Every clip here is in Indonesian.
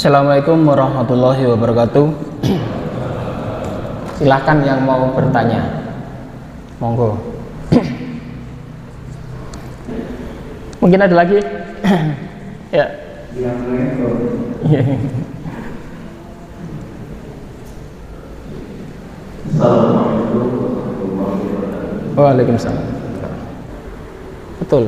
Assalamualaikum warahmatullahi wabarakatuh. Silahkan yang mau bertanya, monggo. Mungkin ada lagi? Ya. Assalamualaikum warahmatullahi wabarakatuh. Waalaikumsalam. Betul.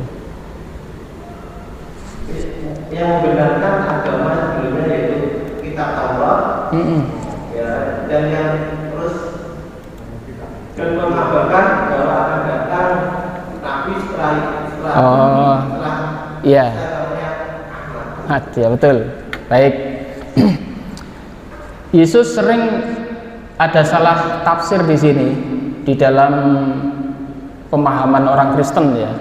Yang membenarkan agama sebelumnya yaitu kitab Taurat, ya, dan yang terus dan mengabarkan bahwa akan datang nabi setelah Iya. Ya betul. Baik. Yesus sering ada salah tafsir di sini di dalam pemahaman orang Kristen ya.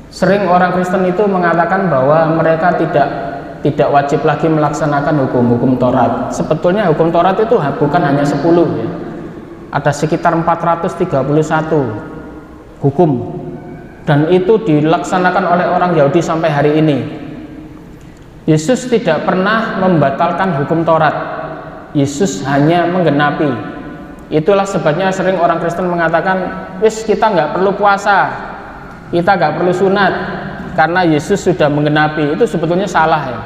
Sering orang Kristen itu mengatakan bahwa mereka tidak wajib lagi melaksanakan hukum-hukum Taurat. Sebetulnya hukum Taurat itu bukan hanya 10 ya. Ada sekitar 431 hukum, dan itu dilaksanakan oleh orang Yahudi sampai hari ini. Yesus tidak pernah membatalkan hukum Taurat. Yesus hanya menggenapi. Itulah sebabnya sering orang Kristen mengatakan, wis kita nggak perlu puasa, kita nggak perlu sunat, karena Yesus sudah menggenapi. Itu sebetulnya salah ya.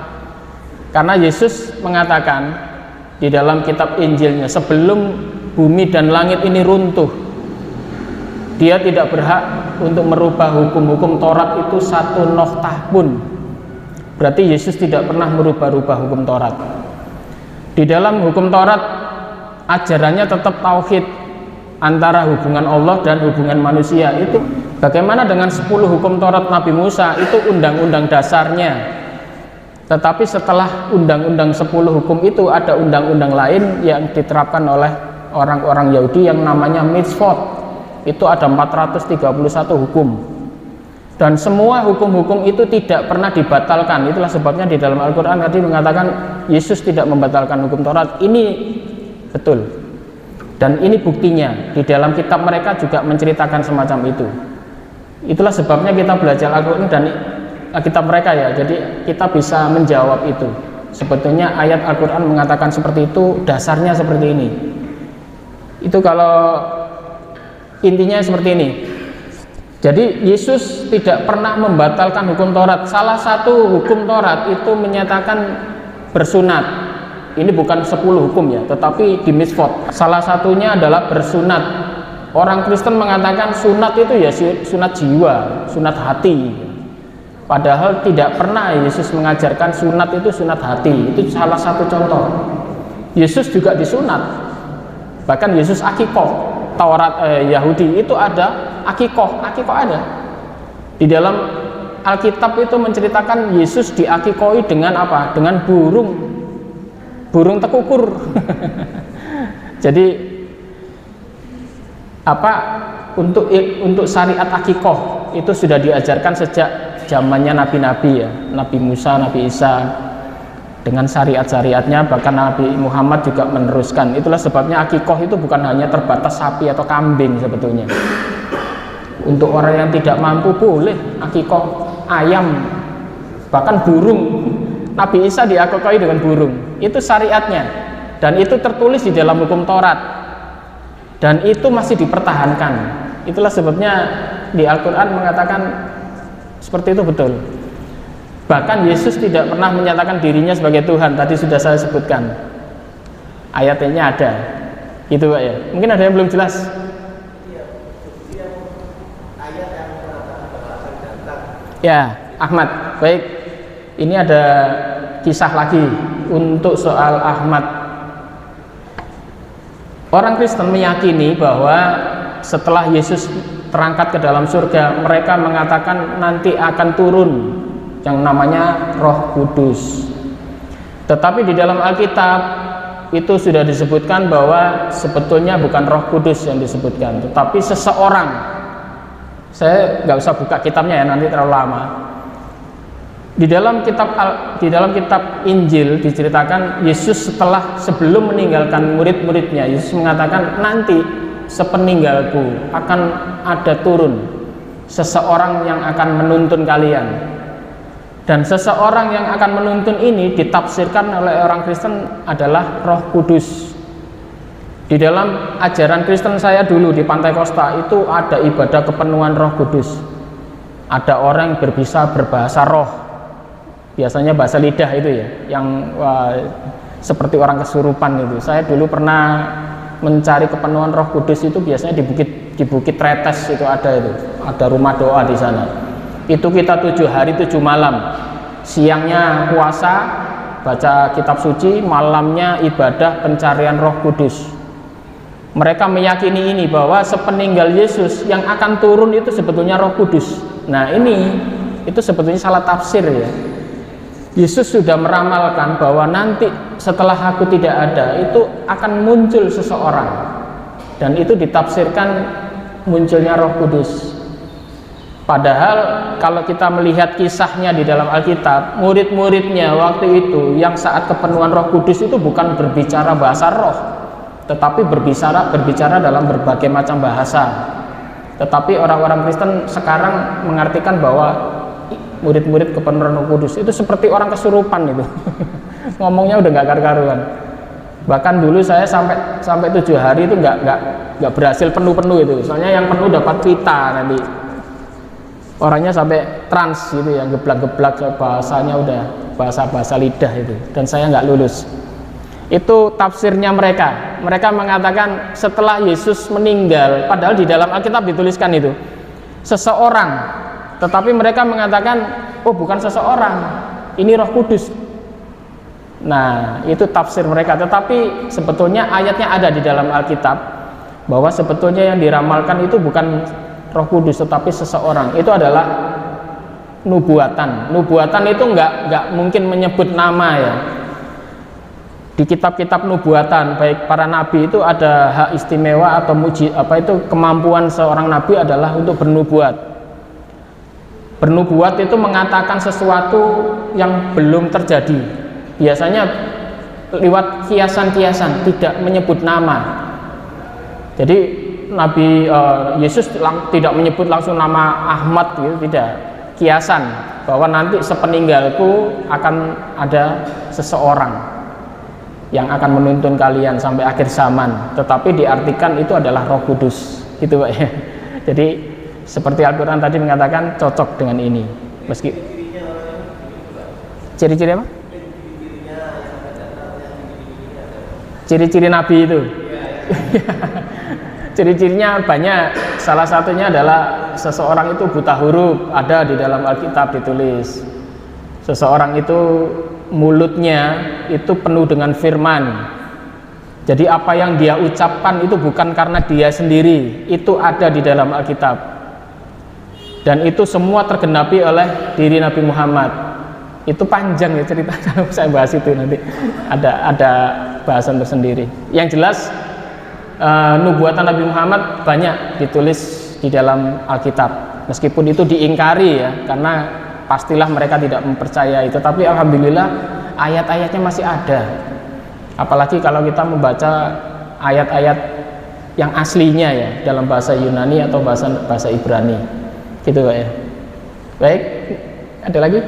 Karena Yesus mengatakan di dalam kitab Injilnya, sebelum bumi dan langit ini runtuh, Dia tidak berhak untuk merubah hukum-hukum Taurat itu satu noktah pun. Berarti Yesus tidak pernah merubah-rubah hukum Taurat. Di dalam hukum Taurat ajarannya tetap tauhid antara hubungan Allah dan hubungan manusia. Itu bagaimana dengan 10 hukum Taurat Nabi Musa? Itu undang-undang dasarnya. Tetapi setelah undang-undang 10 hukum itu ada undang-undang lain yang diterapkan oleh orang-orang Yahudi yang namanya mitzvot. Itu ada 431 hukum. Dan semua hukum-hukum itu tidak pernah dibatalkan. Itulah sebabnya di dalam Al-Quran tadi mengatakan Yesus tidak membatalkan hukum Taurat. Ini betul. Dan ini buktinya. Di dalam kitab mereka juga menceritakan semacam itu. Itulah sebabnya kita belajar Al-Quran dan kitab mereka ya. Jadi kita bisa menjawab itu. Sebetulnya ayat Al-Quran mengatakan seperti itu, dasarnya seperti ini. Itu kalau intinya seperti ini. Jadi Yesus tidak pernah membatalkan hukum Taurat. Salah satu hukum Taurat itu menyatakan bersunat. Ini bukan 10 hukum ya, tetapi di mitzvot. Salah satunya adalah bersunat. Orang Kristen mengatakan sunat itu ya sunat jiwa, sunat hati. Padahal tidak pernah Yesus mengajarkan sunat itu sunat hati. Itu salah satu contoh. Yesus juga disunat. Bahkan Yesus akikoh. Taurat Yahudi itu ada akikoh ada. Di dalam Alkitab itu menceritakan Yesus diakikoi dengan apa? Dengan burung tekukur. Jadi apa? Untuk syariat akikoh itu sudah diajarkan sejak zamannya nabi-nabi ya, Nabi Musa, Nabi Isa. Dengan syariat-syariatnya, bahkan Nabi Muhammad juga meneruskan. Itulah sebabnya akikoh itu bukan hanya terbatas sapi atau kambing sebetulnya. Untuk orang yang tidak mampu boleh akikoh ayam, bahkan burung. Nabi Isa diakikoi dengan burung. Itu syariatnya, dan itu tertulis di dalam hukum Taurat, dan itu masih dipertahankan. Itulah sebabnya di Al-Quran mengatakan seperti itu betul. Bahkan Yesus tidak pernah menyatakan dirinya sebagai Tuhan. Tadi sudah saya sebutkan. Ayatnya ada. Gitu Pak ya. Mungkin ada yang belum jelas. Ya, Ahmad. Baik. Ini ada kisah lagi untuk soal Ahmad. Orang Kristen meyakini bahwa setelah Yesus terangkat ke dalam surga, mereka mengatakan nanti akan turun yang namanya Roh Kudus. Tetapi di dalam Alkitab itu sudah disebutkan bahwa sebetulnya bukan Roh Kudus yang disebutkan, tetapi seseorang. Saya nggak usah buka kitabnya ya, nanti terlalu lama. Di dalam kitab Injil diceritakan Yesus sebelum meninggalkan murid-muridnya, Yesus mengatakan nanti sepeninggalku akan ada turun seseorang yang akan menuntun kalian. Dan seseorang yang akan menuntun ini ditafsirkan oleh orang Kristen adalah Roh Kudus. Di dalam ajaran Kristen saya dulu di Pantai Kosta itu ada ibadah kepenuhan Roh Kudus. Ada orang yang berbisa berbahasa roh, biasanya bahasa lidah itu ya, yang seperti orang kesurupan itu. Saya dulu pernah mencari kepenuhan Roh Kudus itu biasanya di Bukit Tretes itu, ada rumah doa di sana. Itu kita 7 hari 7 malam, siangnya puasa baca kitab suci, malamnya ibadah pencarian Roh Kudus. Mereka meyakini ini, bahwa sepeninggal Yesus yang akan turun itu sebetulnya Roh Kudus. Nah itu sebetulnya salah tafsir ya. Yesus sudah meramalkan bahwa nanti setelah aku tidak ada itu akan muncul seseorang, dan itu ditafsirkan munculnya Roh Kudus. Padahal kalau kita melihat kisahnya di dalam Alkitab, murid-muridnya waktu itu yang saat kepenuhan Roh Kudus itu bukan berbicara bahasa roh, tetapi berbicara dalam berbagai macam bahasa. Tetapi orang-orang Kristen sekarang mengartikan bahwa murid-murid kepenuhan Roh Kudus itu seperti orang kesurupan itu. Ngomongnya udah nggak karu-karuan. Bahkan dulu saya sampai 7 hari itu nggak berhasil penuh itu. Soalnya yang penuh dapat pita nanti. Orangnya sampai trans gitu ya, geblak-geblak, bahasanya udah bahasa lidah itu, dan saya nggak lulus. Itu tafsirnya mereka. Mereka mengatakan setelah Yesus meninggal, padahal di dalam Alkitab dituliskan itu seseorang, tetapi mereka mengatakan oh bukan seseorang, ini Roh Kudus. Nah itu tafsir mereka, tetapi sebetulnya ayatnya ada di dalam Alkitab bahwa sebetulnya yang diramalkan itu bukan Roh Kudus tetapi seseorang. Itu adalah nubuatan. Nubuatan itu nggak mungkin menyebut nama ya. Di kitab-kitab nubuatan baik para nabi itu ada hak istimewa atau kemampuan seorang nabi adalah untuk bernubuat. Bernubuat itu mengatakan sesuatu yang belum terjadi. Biasanya lewat kiasan-kiasan, tidak menyebut nama. Jadi Nabi Yesus tidak menyebut langsung nama Ahmad gitu, tidak. Kiasan bahwa nanti sepeninggalku akan ada seseorang yang akan menuntun kalian sampai akhir zaman, tetapi diartikan itu adalah Roh Kudus gitu Pak ya. Jadi seperti Al-Quran tadi mengatakan cocok dengan ini. Meski ciri-ciri apa? Ciri-ciri Nabi itu. Ciri-cirinya banyak. Salah satunya adalah seseorang itu buta huruf, ada di dalam Alkitab ditulis. Seseorang itu mulutnya itu penuh dengan firman. Jadi apa yang dia ucapkan itu bukan karena dia sendiri, itu ada di dalam Alkitab. Dan itu semua tergenapi oleh diri Nabi Muhammad. Itu panjang ya cerita, kalau saya bahas itu nanti ada bahasan tersendiri. Yang jelas nubuatan Nabi Muhammad banyak ditulis di dalam Alkitab, meskipun itu diingkari ya, karena pastilah mereka tidak mempercayai. Tetapi alhamdulillah ayat-ayatnya masih ada. Apalagi kalau kita membaca ayat-ayat yang aslinya ya, dalam bahasa Yunani atau bahasa Ibrani gitu Pak ya. Baik, ada lagi?